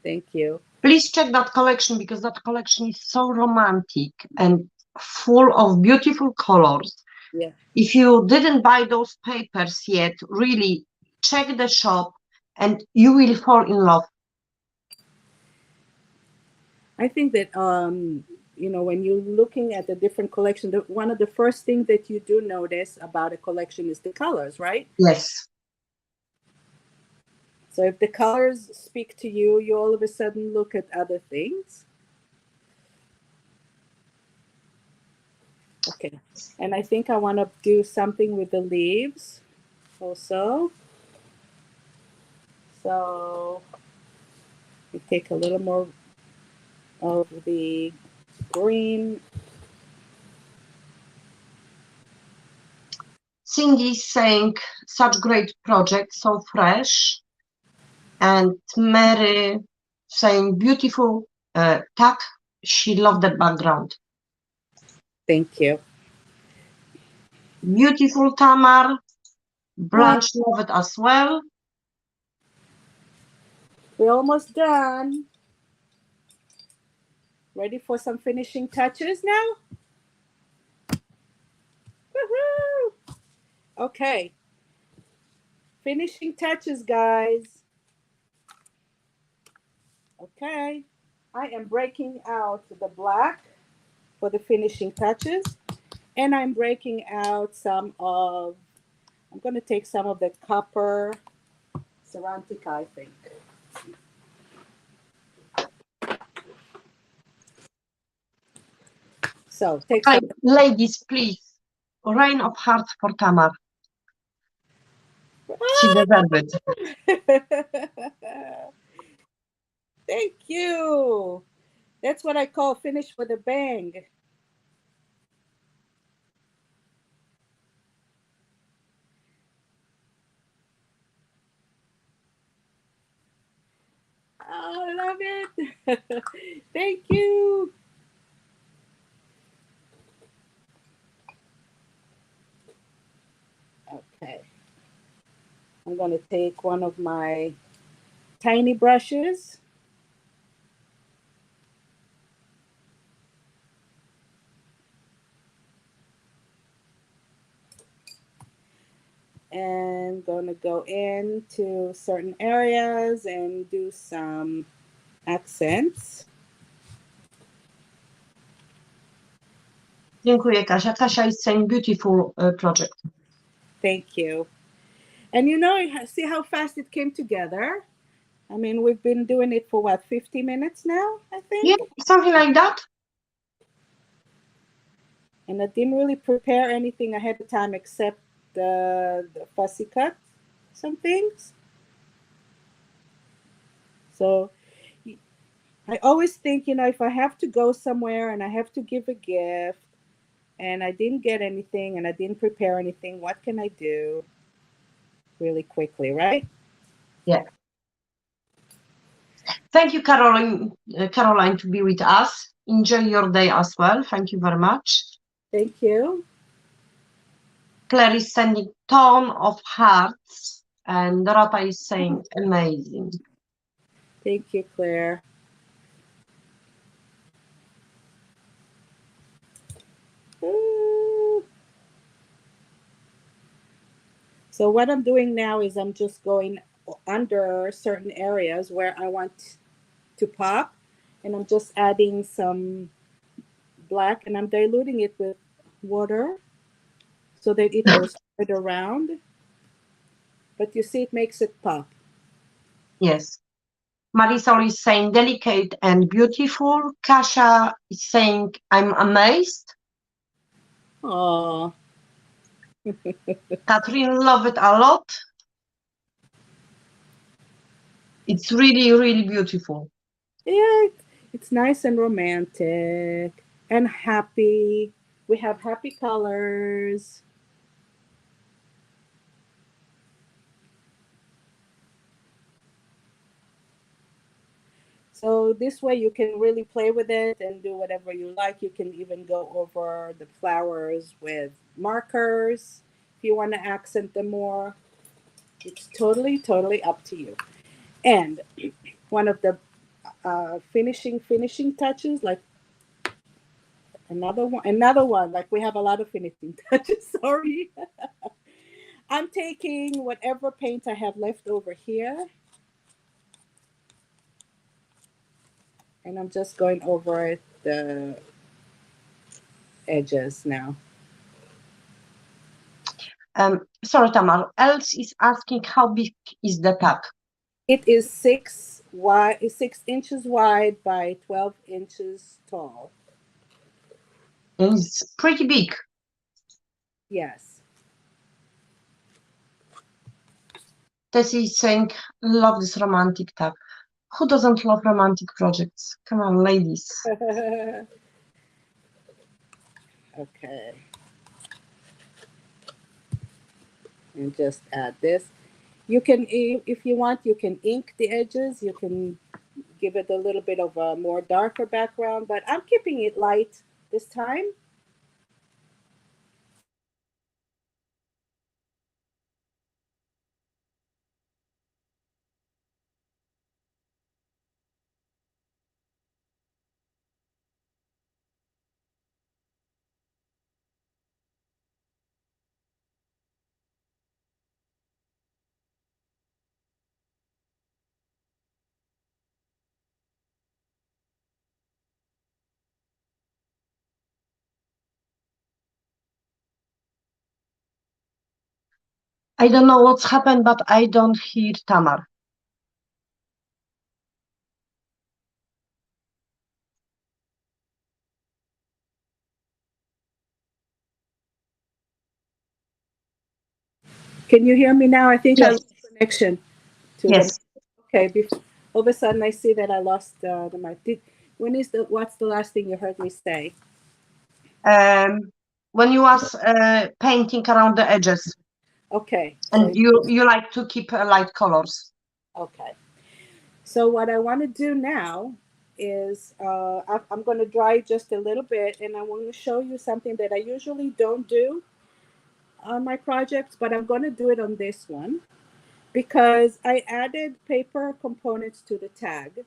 Thank you. Please check that collection because that collection is so romantic and full of beautiful colors. Yeah. If you didn't buy those papers yet, really check the shop and you will fall in love. I think that when you're looking at the different collection, one of the first things that you do notice about a collection is the colors, right? Yes. So if the colors speak to you, you all of a sudden look at other things. Okay. And I think I want to do something with the leaves also. So we take a little more of the green. Cindy's saying such great project, so fresh. And Mary saying beautiful tuck. She loved that background. Thank you. Beautiful Tamar. Blanche loved it as well. We're almost done. Ready for some finishing touches now? Woohoo! Okay. Finishing touches, guys. Okay. I am breaking out the black for the finishing touches. And I'm breaking out I'm going to take some of the copper Cerantica, I think. So take some. Ladies, please. Rain of hearts for Tamar. She deserves it. Thank you. That's what I call finish with a bang. Oh, I love it. Thank you. Okay. I'm going to take one of my tiny brushes. And going to go into certain areas and do some accents. Dziękuję, Kasia. Kasia is saying beautiful project. Thank you. And see how fast it came together? I mean, we've been doing it for what, 50 minutes now, I think? Yeah, something like that. And I didn't really prepare anything ahead of time except the fussy cut, some things. So I always think, if I have to go somewhere and I have to give a gift and I didn't get anything and I didn't prepare anything, what can I do really quickly, right? Yeah. Thank you, Caroline, to be with us. Enjoy your day as well. Thank you very much. Thank you. Claire is sending ton of hearts, and Dorota is saying amazing. Thank you, Claire. So what I'm doing now is I'm just going under certain areas where I want to pop, and I'm just adding some black, and I'm diluting it with water so that it will spread around. But you see, it makes it pop. Yes. Marisol is saying delicate and beautiful. Kasia is saying I'm amazed. Oh. Catherine love it a lot. It's really, really beautiful. Yeah, it's nice and romantic and happy. We have happy colors. So this way you can really play with it and do whatever you like. You can even go over the flowers with markers if you want to accent them more. It's totally, totally up to you. And one of the finishing touches, like another one, like we have a lot of finishing touches. Sorry. I'm taking whatever paint I have left over here, and I'm just going over the edges now. Sorry, Tamar. Else is asking how big is the tag? It is 6 inches wide by 12 inches tall. It's pretty big. Yes. Tessie is saying, love this romantic tag. Who doesn't love romantic projects? Come on, ladies. Okay. And just add this. You can, if you want, you can ink the edges. You can give it a little bit of a more darker background, but I'm keeping it light this time. I don't know what's happened, but I don't hear Tamar. Can you hear me now? I think I Yes. lost connection to the. Yes. Okay. All of a sudden, I see that I lost the mic. What's the last thing you heard me say? When you was painting around the edges, Okay. So and you like to keep light colors. okay. So what I want to do now is I'm going to dry just a little bit, and I want to show you something that I usually don't do on my projects, but I'm going to do it on this one because I added paper components to the tag.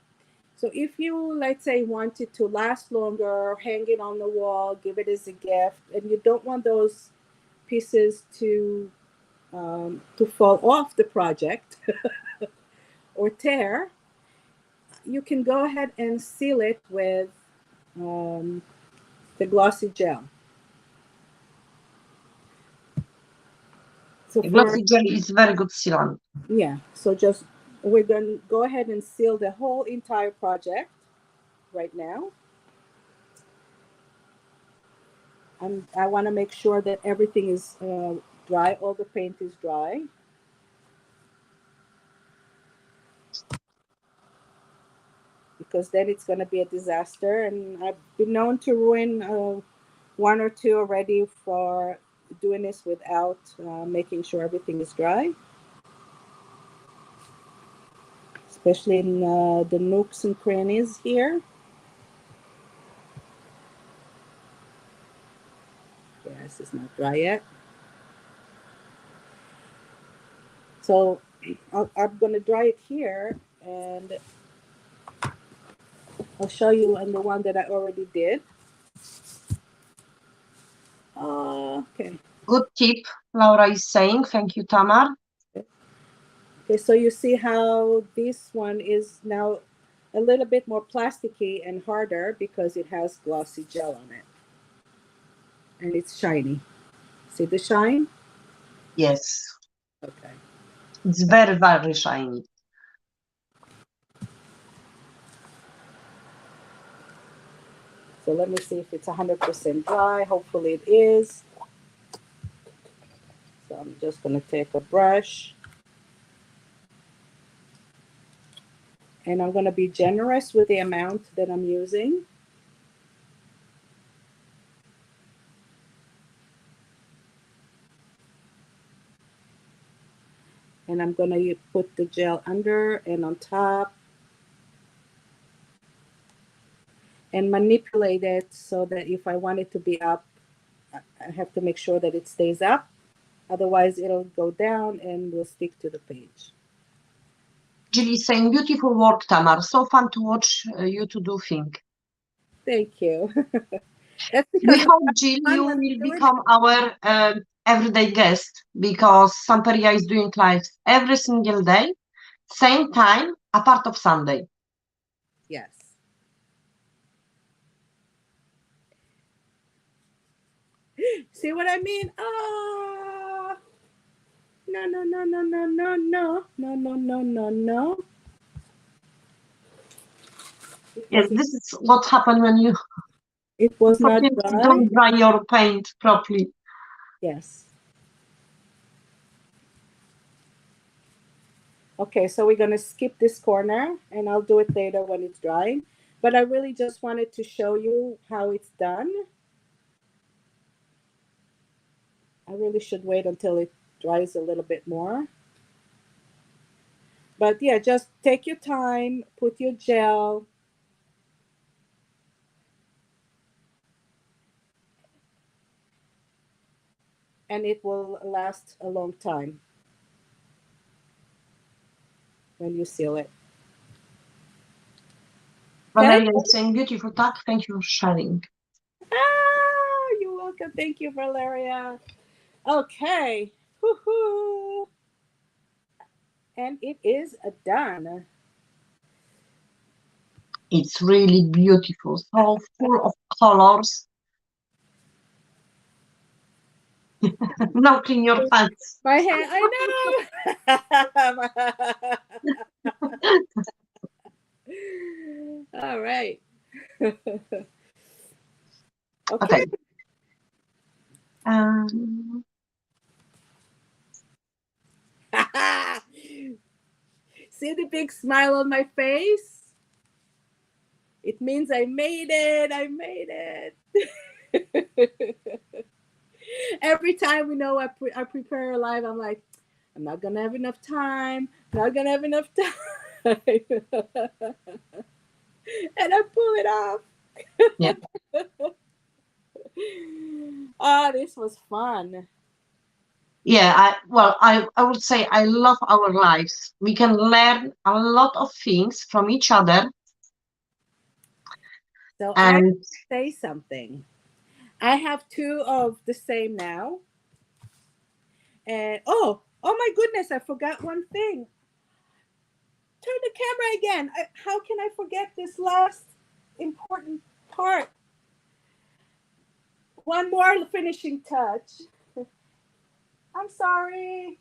So if you, let's say, want it to last longer, hang it on the wall, give it as a gift, and you don't want those pieces to fall off the project or tear, you can go ahead and seal it with um, the glossy gel. So Glossy jelly is very good sealant. yeah, so just we're going to go ahead and seal the whole entire project right now. I want to make sure that everything is dry, all the paint is dry. Because then it's going to be a disaster. And I've been known to ruin one or two already for doing this without making sure everything is dry. especially in the nooks and crannies here. Yes, it's not dry yet. So I'm going to dry it here, and I'll show you on the one that I already did. Okay. Good tip, Laura is saying. Thank you, Tamar. Okay, so you see how this one is now a little bit more plasticky and harder because it has glossy gel on it. And it's shiny. See the shine? Yes. Okay. It's very, very shiny. So let me see if it's 100% dry. Hopefully it is. So I'm just going to take a brush. And I'm going to be generous with the amount that I'm using. And I'm going to put the gel under and on top. And manipulate it so that if I want it to be up, I have to make sure that it stays up. Otherwise, it'll go down and will stick to the page. Julie is saying, beautiful work, Tamar. So fun to watch you to do things. Thank you. That's We because hope, Jill, you will become our everyday guest, because Stamperia is doing lives every single day, same time, apart of Sunday. Yes. See what I mean? Ah, no, no, no, no, no, no, no, no, no, no, no, no. Yes, this is what happened when you It was not dry. don't dry your paint properly. Yes. Okay, so we're going to skip this corner, and I'll do it later when it's drying. But I really just wanted to show you how it's done. I really should wait until it dries a little bit more. But yeah, just take your time, put your gel. And it will last a long time when you seal it. Valeria is saying, beautiful talk. Thank you for sharing. Ah, you're welcome. Thank you, Valeria. Okay. Woohoo. And it is done. It's really beautiful, so full of colors. Now clean your hands. My hand, I know. All right. Okay. See the big smile on my face? It means I made it. I made it. Every time I prepare a live, I'm like, I'm not gonna have enough time. Not gonna have enough time. And I pull it off. Yeah. Oh, this was fun. Yeah, I would say I love our lives. We can learn a lot of things from each other. So I say something. I have two of the same now. And oh my goodness, I forgot one thing. Turn the camera again. How can I forget this last important part? One more finishing touch. I'm sorry.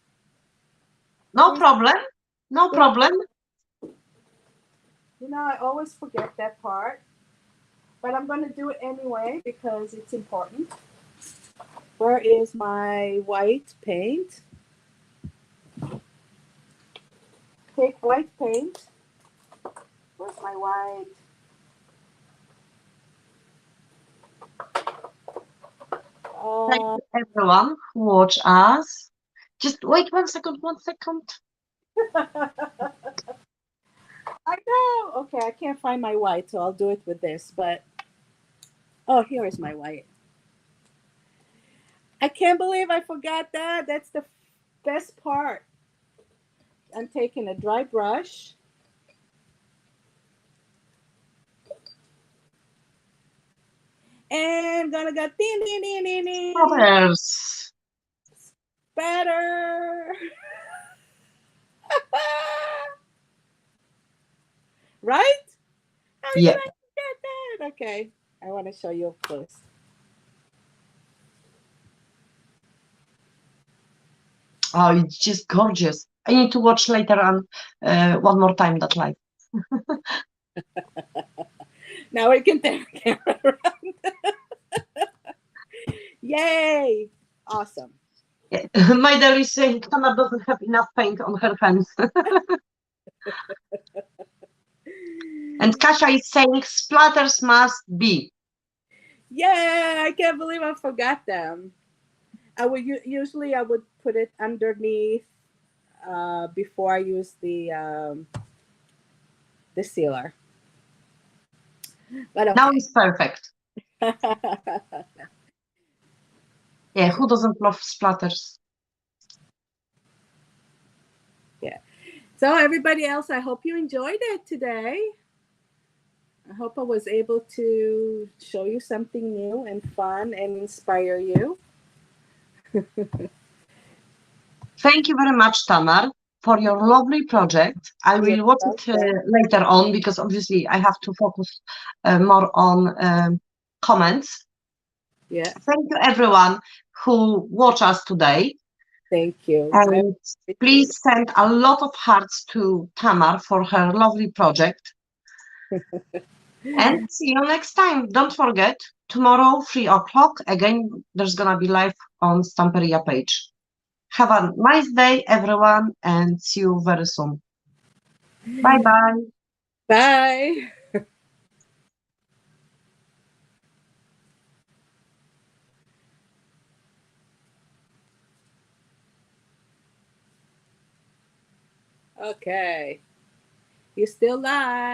No problem. No problem. You know, I always forget that part. But I'm going to do it anyway because it's important. Where is my white paint? Take white paint. Where's my white? Thank you everyone who watched us. Just wait 1 second, 1 second. Okay, I can't find my white, so I'll do it with this. But oh, here is my white. I can't believe I forgot that. That's the best part. I'm taking a dry brush. And gonna go ding, ding, ding, ding, ding. Others. Better. Right? How Yeah. did I forget that? Okay, I want to show you up close. Oh, it's just gorgeous. I need to watch later on one more time that live. Now we can turn the camera around. Yay! Awesome. Yeah. My dad is saying Tamar doesn't have enough paint on her hands. And Kasia is saying splatters must be. Yeah, I can't believe I forgot them. I would usually I would put it underneath before I use the sealer. But Now okay. it's perfect. Yeah, who doesn't love splatters? Yeah. So everybody else, I hope you enjoyed it today. I hope I was able to show you something new and fun and inspire you. Thank you very much, Tamar, for your lovely project. I will watch it later on because obviously I have to focus more on comments. Yeah. Thank you, everyone who watched us today. Thank you. And please send a lot of hearts to Tamar for her lovely project. And see you next time. Don't forget, tomorrow, 3 o'clock, again, there's going to be live on Stamperia page. Have a nice day, everyone, and see you very soon. Bye-bye. Bye. Okay. You still live.